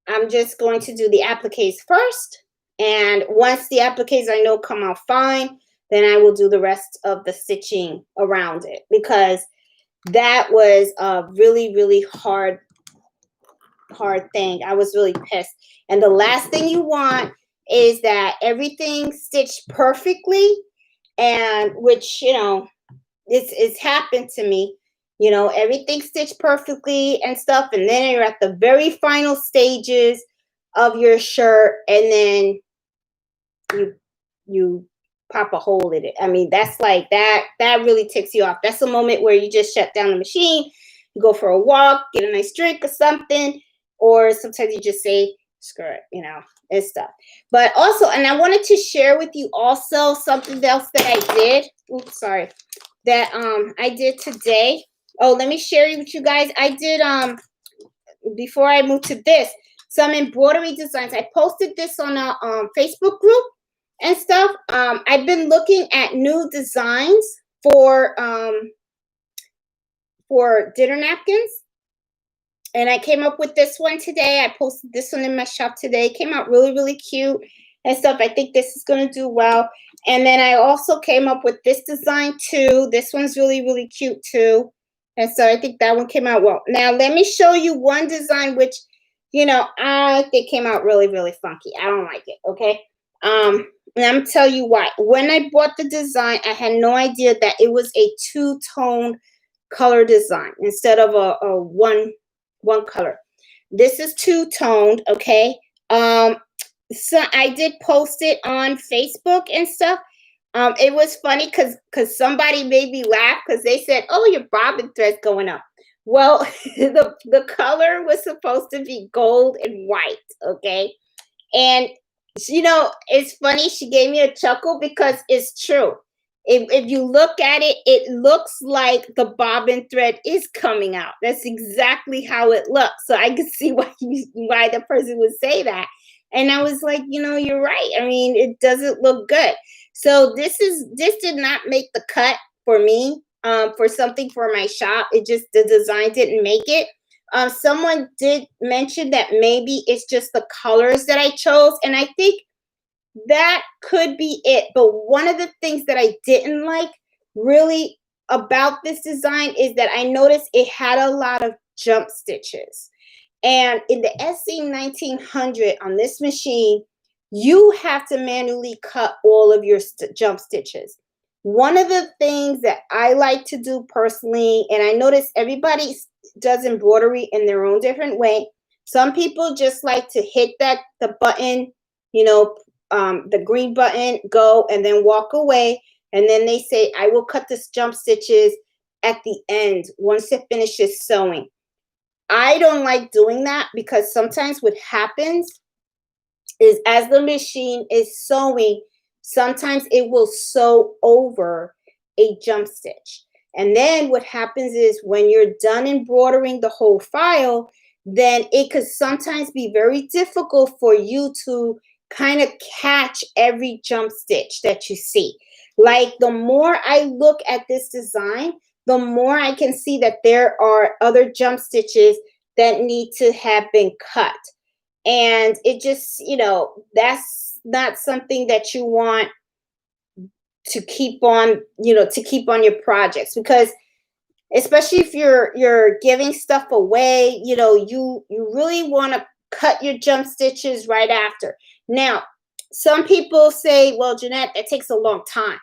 I'm just going to do the appliques first. And once the appliques I know come out fine, then I will do the rest of the stitching around it, because that was a really, really hard thing. I was really pissed. And the last thing you want is that everything stitched perfectly, and which, you know, it's happened to me. You know, everything stitched perfectly and stuff, and then you're at the very final stages of your shirt, and then you pop a hole in it. I mean, that's like that really ticks you off. That's the moment where you just shut down the machine, you go for a walk, get a nice drink or something, or sometimes you just say, screw it, you know, and stuff. But also, and I wanted to share with you also something else that I did. Oops, sorry. That I did today. Oh, let me share with you guys. I did, before I moved to this, some embroidery designs. I posted this on a Facebook group and stuff. I've been looking at new designs for dinner napkins. And I came up with this one today. I posted this one in my shop today. It came out really, really cute and stuff. I think this is going to do well. And then I also came up with this design too. This one's really, really cute too. And so I think that one came out well. Now, let me show you one design which, you know, I think came out really, really funky. I don't like it, okay? And I'm tell you why. When I bought the design, I had no idea that it was a two-tone color design instead of a one color. This is two-toned, okay? So I did post it on Facebook and stuff. It was funny because somebody made me laugh because they said, "Oh, your bobbin thread's going up." Well, the color was supposed to be gold and white, okay? And it's funny. She gave me a chuckle because it's true. If you look at it, it looks like the bobbin thread is coming out. That's exactly how it looks. So I could see why the person would say that. And I was like, you're right. I mean, it doesn't look good. So this did not make the cut for me. For something for my shop, the design didn't make it. Someone did mention that maybe it's just the colors that I chose, and I think that could be it. But one of the things that I didn't like really about this design is that I noticed it had a lot of jump stitches. And in the SC1900 on this machine, you have to manually cut all of your jump stitches. One of the things that I like to do personally, and I notice everybody does embroidery in their own different way. Some people just like to hit the button, the green button, go, and then walk away. And then they say, I will cut the jump stitches at the end once it finishes sewing. I don't like doing that because sometimes what happens is as the machine is sewing, sometimes it will sew over a jump stitch. And then what happens is when you're done embroidering the whole file, then it could sometimes be very difficult for you to kind of catch every jump stitch that you see. Like the more I look at this design, the more I can see that there are other jump stitches that need to have been cut. And it just, that's not something that you want to keep on, your projects, because especially if you're giving stuff away, you really want to cut your jump stitches right after. Now, some people say, well, Jeanette, that takes a long time,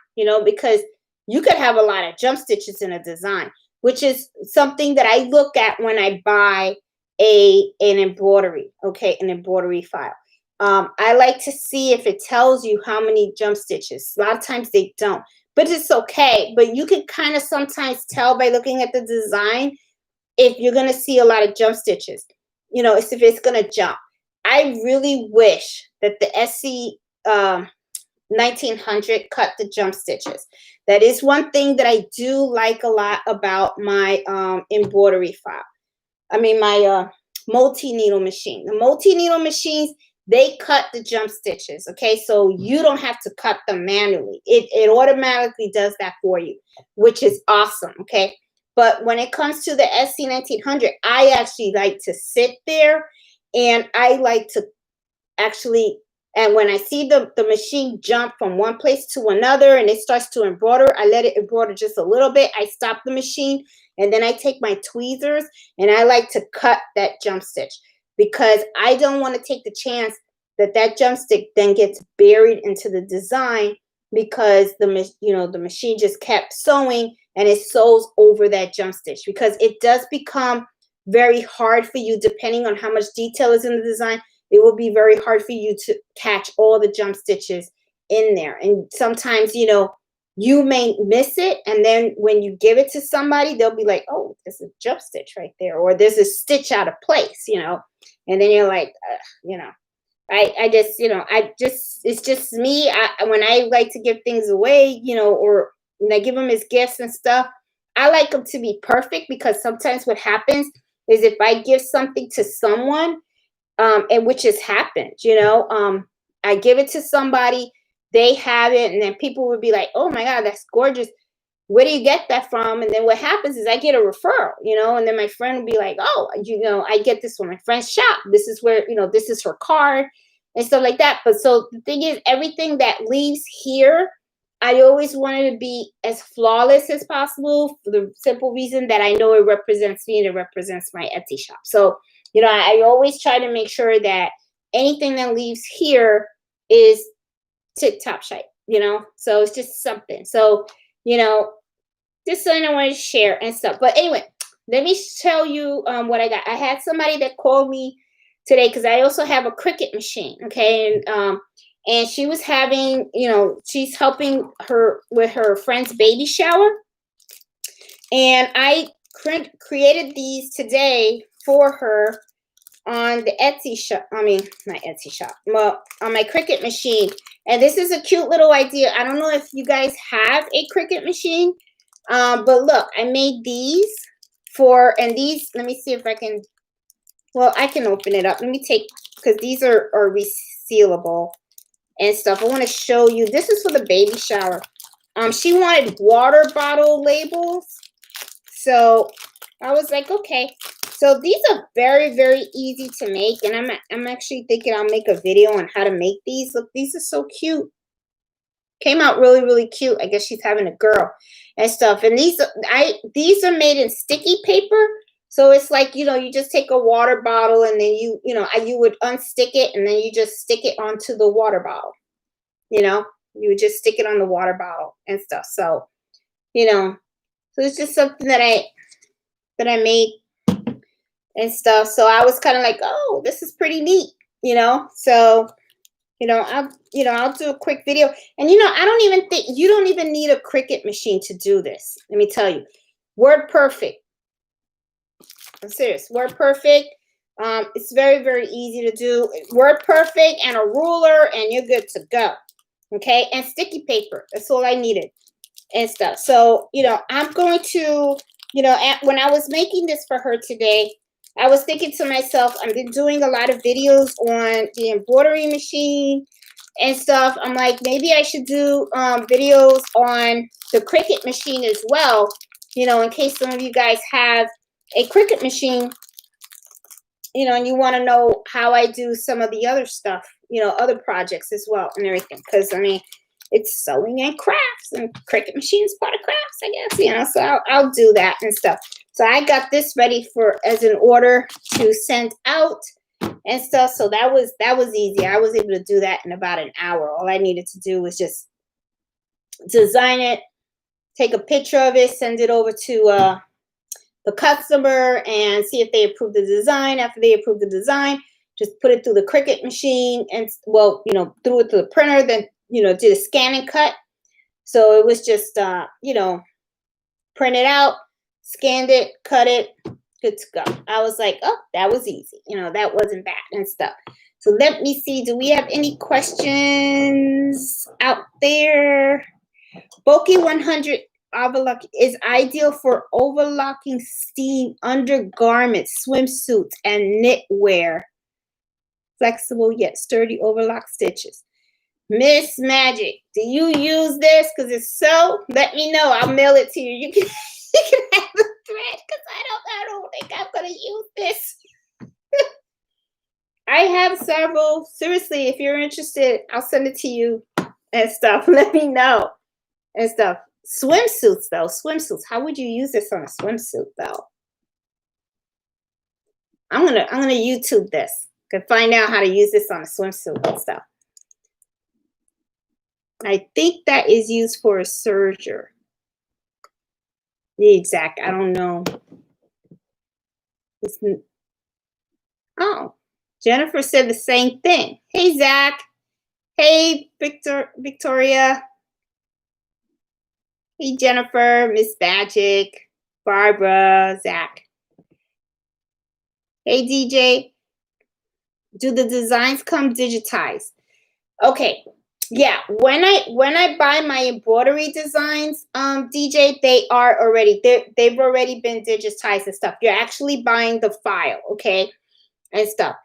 because you could have a lot of jump stitches in a design, which is something that I look at when I buy an embroidery, okay, an embroidery file. I like to see if it tells you how many jump stitches. A lot of times they don't, but it's okay. But you can kind of sometimes tell by looking at the design if you're going to see a lot of jump stitches, if it's going to jump. I really wish that the SC 1900 cut the jump stitches. That is one thing that I do like a lot about my embroidery file. I mean, my multi-needle machine. The multi-needle machines, they cut the jump stitches, okay? So you don't have to cut them manually. It automatically does that for you, which is awesome, okay? But when it comes to the SC1900, I actually like to sit there, and I like to actually, and when I see the machine jump from one place to another and it starts to embroider, I let it embroider just a little bit. I stop the machine, and then I take my tweezers and I like to cut that jump stitch, because I don't want to take the chance that jump stitch then gets buried into the design, because the machine just kept sewing and it sews over that jump stitch, because it does become very hard for you, depending on how much detail is in the design. It will be very hard for you to catch all the jump stitches in there. And sometimes, you may miss it. And then when you give it to somebody, they'll be like, oh, there's a jump stitch right there, or there's a stitch out of place, and then you're like, it's just me. When I like to give things away, or when I give them as gifts and stuff, I like them to be perfect, because sometimes what happens is if I give something to someone, and which has happened, I give it to somebody, they have it, and then people would be like, oh my God, that's gorgeous. Where do you get that from? And then what happens is I get a referral, and then my friend would be like, oh, I get this from my friend's shop. This is where, this is her card and stuff like that. But so the thing is, everything that leaves here, I always wanted to be as flawless as possible, for the simple reason that I know it represents me and it represents my Etsy shop. So, I always try to make sure that anything that leaves here is tip-top shape, you know? So it's just something. So, you know, just something I wanted to share and stuff. But anyway, let me tell you what I got. I had somebody that called me today because I also have a Cricut machine, okay? And she was having, you know, she's helping her with her friend's baby shower. And I created these today for her on the Etsy shop. I mean, not Etsy shop, well, on my Cricut machine. And this is a cute little idea. I don't know if you guys have a Cricut machine, but look, I made these and these, let me see if I can, well, I can open it up. Let me take, because these are resealable and stuff. I want to show you. This is for the baby shower. She wanted water bottle labels. So I was like, okay. So these are very, very easy to make. And I'm actually thinking I'll make a video on how to make these. Look, these are so cute. Came out really, really cute. I guess she's having a girl and stuff. And these are made in sticky paper. So it's like, you know, you just take a water bottle and then you would unstick it and then you just stick it onto the water bottle. You know, you would just stick it on the water bottle and stuff. So, you know, so it's just something that I made and stuff. So I was kind of like, oh, this is pretty neat, you know. So, you know, I'll do a quick video. And you know, I don't even think you don't even need a Cricut machine to do this. Let me tell you, WordPerfect. I'm serious. WordPerfect. It's very, very easy to do. WordPerfect and a ruler, and you're good to go. Okay, and sticky paper. That's all I needed and stuff. So, you know, I'm going to, you know, when I was making this for her today, I was thinking to myself, I've been doing a lot of videos on the embroidery machine and stuff. I'm like, maybe I should do videos on the Cricut machine as well, you know, in case some of you guys have a Cricut machine, you know, and you want to know how I do some of the other stuff, you know, other projects as well and everything. Because, I mean, it's sewing and crafts, and Cricut machine is part of crafts, I guess, you know, so I'll do that and stuff. So I got this ready as an order to send out and stuff. So that was easy. I was able to do that in about an hour. All I needed to do was just design it, take a picture of it, send it over to the customer and see if they approve the design. After they approve the design, just put it through the Cricut machine and, well, you know, threw it to the printer, then, you know, did a scan and cut. So it was just, you know, print it out, scanned it, cut it, good to go. I was like, oh, that was easy. You know, that wasn't bad and stuff. So let me see. Do we have any questions out there? Bulky 100 overlock is ideal for overlocking steam undergarments, swimsuits, and knitwear. Flexible yet sturdy overlock stitches. Miss Magic, do you use this? Because if so, let me know. I'll mail it to you. You can have the thread because I don't think I'm gonna use this. I have several. Seriously, if you're interested, I'll send it to you and stuff. Let me know and stuff. Swimsuits though, swimsuits. How would you use this on a swimsuit though? I'm gonna YouTube this. Can find out how to use this on a swimsuit and stuff. I think that is used for a serger. The exact, I don't know. Oh, Jennifer said the same thing. Hey, Zach. Hey, Victoria. Hey, Jennifer, Miss Magic, Barbara, Zach. Hey, DJ. Do the designs come digitized? Okay. Yeah, when I buy my embroidery designs, DJ, they've already been digitized and stuff. You're actually buying the file, okay, and stuff.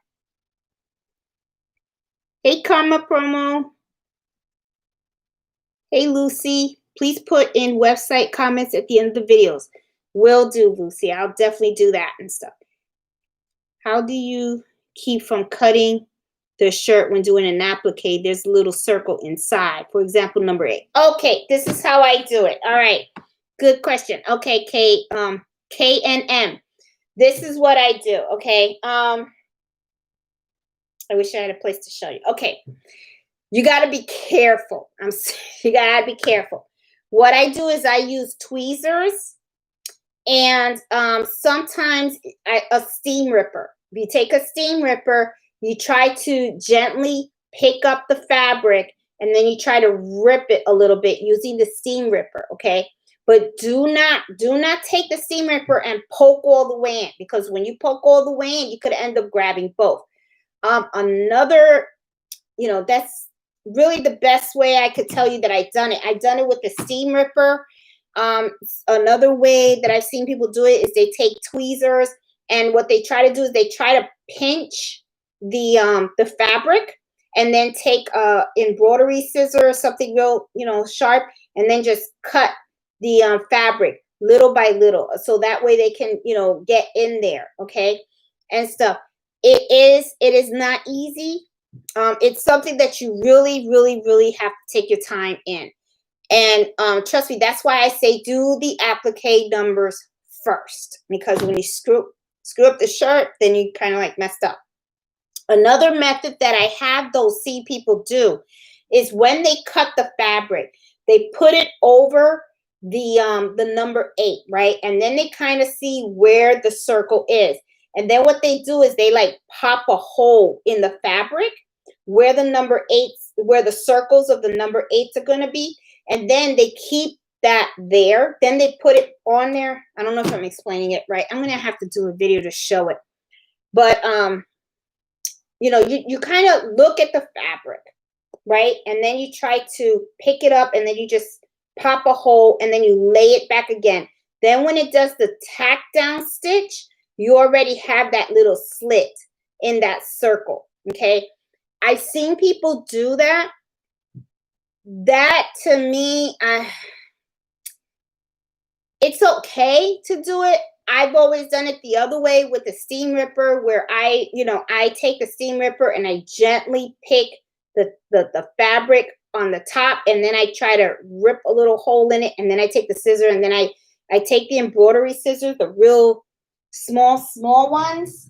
Hey, Karma Promo. Hey, Lucy. Please put in website comments at the end of the videos. Will do, Lucy. I'll definitely do that and stuff. How do you keep from cutting the shirt when doing an applique? There's a little circle inside. For example, number 8. Okay, this is how I do it. All right, good question. Okay, K and M. This is what I do. Okay. I wish I had a place to show you. Okay. you got to be careful. You got to be careful. What I do is I use tweezers and sometimes a steam ripper. You take a steam ripper, you try to gently pick up the fabric, and then you try to rip it a little bit using the steam ripper, okay? But do not take the steam ripper and poke all the way in, because when you poke all the way in, you could end up grabbing both. Another, that's really the best way I could tell you that I've done it. I've done it with the steam ripper. Another way that I've seen people do it is they take tweezers, and what they try to do is they try to pinch the fabric, and then take embroidery scissors or something real, sharp, and then just cut the fabric little by little, so that way they can, get in there, okay, and stuff. It is not easy. It's something that you really, really, really have to take your time in. And trust me, that's why I say do the applique numbers first, because when you screw up the shirt, then you kind of like messed up. Another method that I have those see people do is when they cut the fabric, they put it over the number 8, right? And then they kind of see where the circle is. And then what they do is they like pop a hole in the fabric where the number 8s, where the circles of the number 8s are going to be. And then they keep that there. Then they put it on there. I don't know if I'm explaining it right. I'm going to have to do a video to show it. But, you kind of look at the fabric, right? And then you try to pick it up, and then you just pop a hole, and then you lay it back again. Then when it does the tack down stitch, you already have that little slit in that circle, okay? I've seen people do that. That to me, it's okay to do it. I've always done it the other way with the steam ripper, where I take the steam ripper and I gently pick the fabric on the top, and then I try to rip a little hole in it, and then I take the scissor, and then I take the embroidery scissors, the real small ones.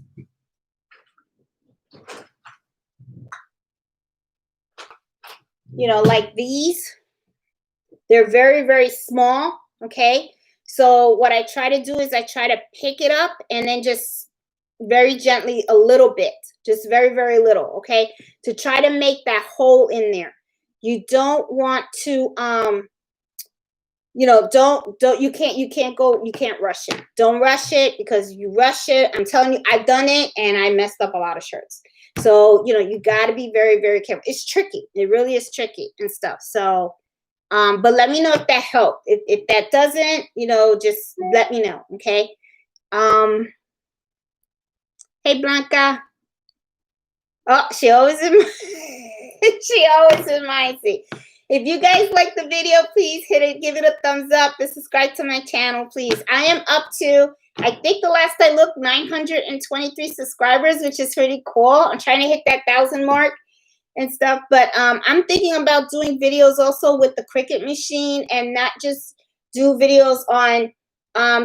Like these. They're very, very small, okay? So what I try to do is I try to pick it up and then just very gently a little bit, just very, very little, okay? To try to make that hole in there. You don't want to, you can't rush it. Don't rush it, because you rush it. I'm telling you, I've done it and I messed up a lot of shirts. So, you got to be very, very careful. It's tricky. It really is tricky and stuff. So, but let me know if that helped. If that doesn't, just let me know. Okay. Hey, Blanca. Oh, she always reminds me. If you guys like the video, please give it a thumbs up and subscribe to my channel, please. I am up to, I think the last I looked, 923 subscribers, which is pretty cool. I'm trying to hit that 1,000 mark and stuff. But I'm thinking about doing videos also with the Cricut machine, and not just do videos on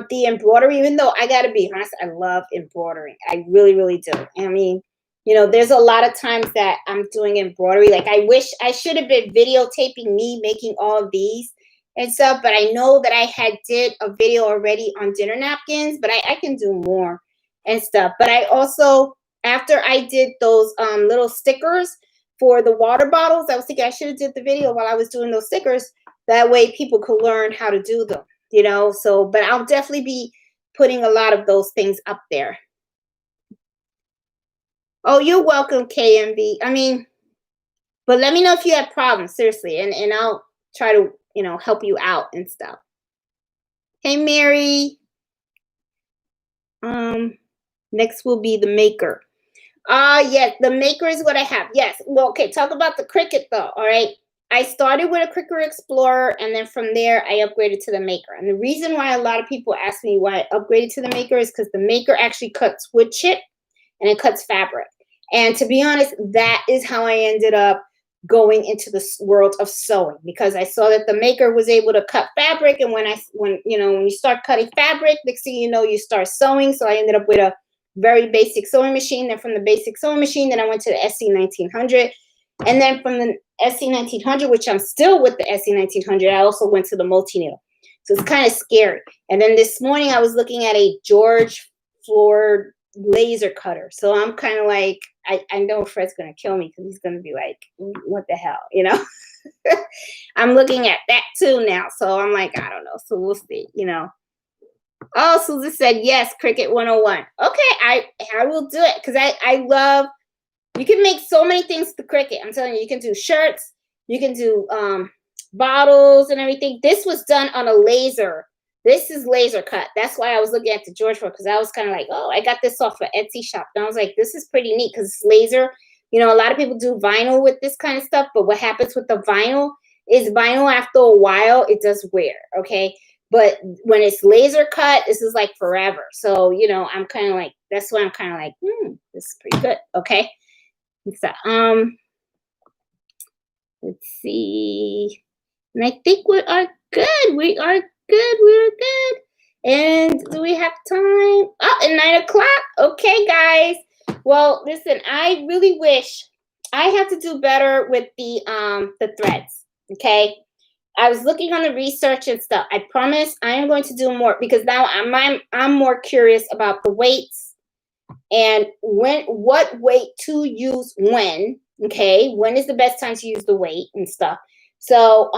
the embroidery, even though I got to be honest, I love embroidering. I really, really do. I mean, there's a lot of times that I'm doing embroidery. Like, I wish I should have been videotaping me making all of these and stuff, but I know that I did a video already on dinner napkins, but I can do more and stuff. But I also, after I did those little stickers for the water bottles, I was thinking I should have did the video while I was doing those stickers. That way people could learn how to do them, So, but I'll definitely be putting a lot of those things up there. Oh, you're welcome, KMB. I mean, but let me know if you have problems, seriously, and I'll try to, help you out and stuff. Hey, Mary. Next will be the maker. Yes, the maker is what I have. Yes. Well, okay, talk about the Cricut though, all right? I started with a Cricut Explorer, and then from there, I upgraded to the maker. And the reason why a lot of people ask me why I upgraded to the maker is because the maker actually cuts wood chip, and it cuts fabric. And to be honest, that is how I ended up going into the world of sewing, because I saw that the maker was able to cut fabric. And when you start cutting fabric, next thing you know, you start sewing. So I ended up with a very basic sewing machine. Then from the basic sewing machine, then I went to the SC1900. And then from the SC1900, which I'm still with the SC1900, I also went to the multi-needle. So it's kind of scary. And then this morning I was looking at a George Floor laser cutter. So I'm kind of like, I know Fred's going to kill me because he's going to be like, what the hell, you know? I'm looking at that too now. So I'm like, I don't know. So we'll see, you know. Oh, Susan said, yes, Cricut 101. Okay, I will do it because I love, you can make so many things with Cricut. I'm telling you, you can do shirts, you can do bottles and everything. This was done on a laser. This is laser cut. That's why I was looking at the George Floor, because I was kind of like, oh, I got this off of Etsy shop. And I was like, this is pretty neat because it's laser. You know, a lot of people do vinyl with this kind of stuff, but what happens with the vinyl is vinyl after a while, it does wear, okay? But when it's laser cut, this is like forever. So, you know, I'm kind of like, that's why I'm kind of like, this is pretty good, okay? So, let's see. And I think we are good. We are good. We're good. And do we have time? Oh, at 9 o'clock. Okay, guys. Well, listen, I really wish I have to do better with the threads. Okay. I was looking on the research and stuff. I promise I am going to do more because now I'm more curious about the weights and what weight to use when. Okay, when is the best time to use the weight and stuff. So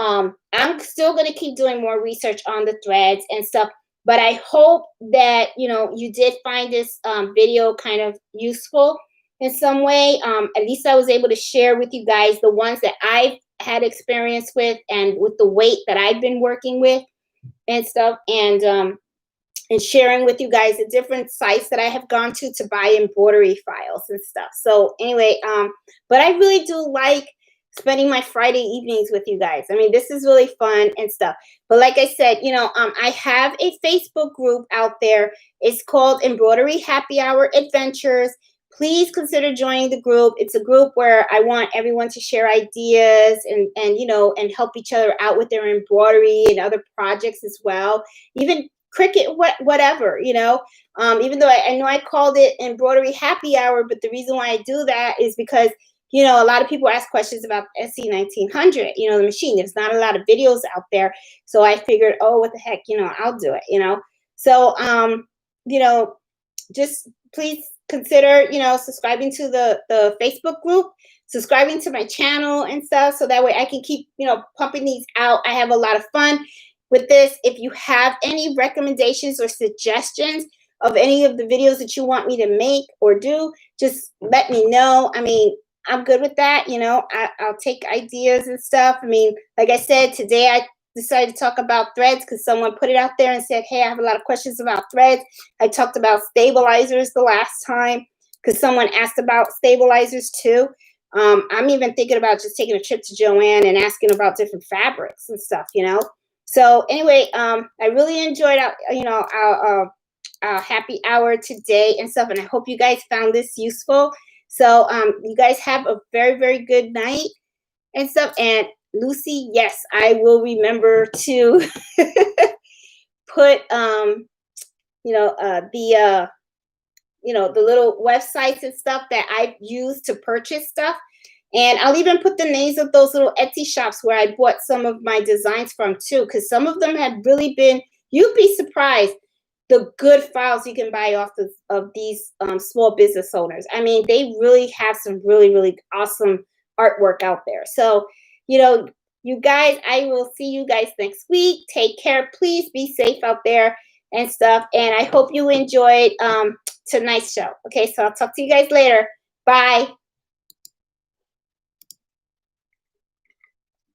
I'm still going to keep doing more research on the threads and stuff. But I hope that, you know, you did find this video kind of useful in some way. At least I was able to share with you guys the ones that I've had experience with and with the weight that I've been working with and stuff. And sharing with you guys the different sites that I have gone to buy embroidery files and stuff. So anyway, but I really do like spending my Friday evenings with you guys. I mean, this is really fun and stuff. But like I said, you know, I have a Facebook group out there. It's called Embroidery Happy Hour Adventures. Please consider joining the group. It's a group where I want everyone to share ideas and you know, and help each other out with their embroidery and other projects as well. Even Cricut, whatever, you know. Even though I know I called it Embroidery Happy Hour, but the reason why I do that is because, you know, a lot of people ask questions about SC1900, you know, the machine. There's not a lot of videos out there. So I figured, oh, what the heck, you know, I'll do it, you know. So, you know, just please consider, you know, subscribing to the Facebook group, subscribing to my channel and stuff. So that way I can keep, you know, pumping these out. I have a lot of fun with this. If you have any recommendations or suggestions of any of the videos that you want me to make or do, just let me know. I mean, I'm good with that. You know, I'll take ideas and stuff. I mean, like I said, today I decided to talk about threads because someone put it out there and said, hey, I have a lot of questions about threads. I talked about stabilizers the last time because someone asked about stabilizers too. I'm even thinking about just taking a trip to Joanne and asking about different fabrics and stuff, you know. So anyway, I really enjoyed our happy hour today and stuff, and I hope you guys found this useful. So you guys have a very, very good night and stuff. And Lucy, yes, I will remember to put you know, the little websites and stuff that I've used to purchase stuff. And I'll even put the names of those little Etsy shops where I bought some of my designs from too, because some of them have really been, you'd be surprised the good files you can buy off of these small business owners. I mean, they really have some really, really awesome artwork out there. So, you know, you guys, I will see you guys next week. Take care. Please be safe out there and stuff. And I hope you enjoyed tonight's show. Okay, so I'll talk to you guys later. Bye.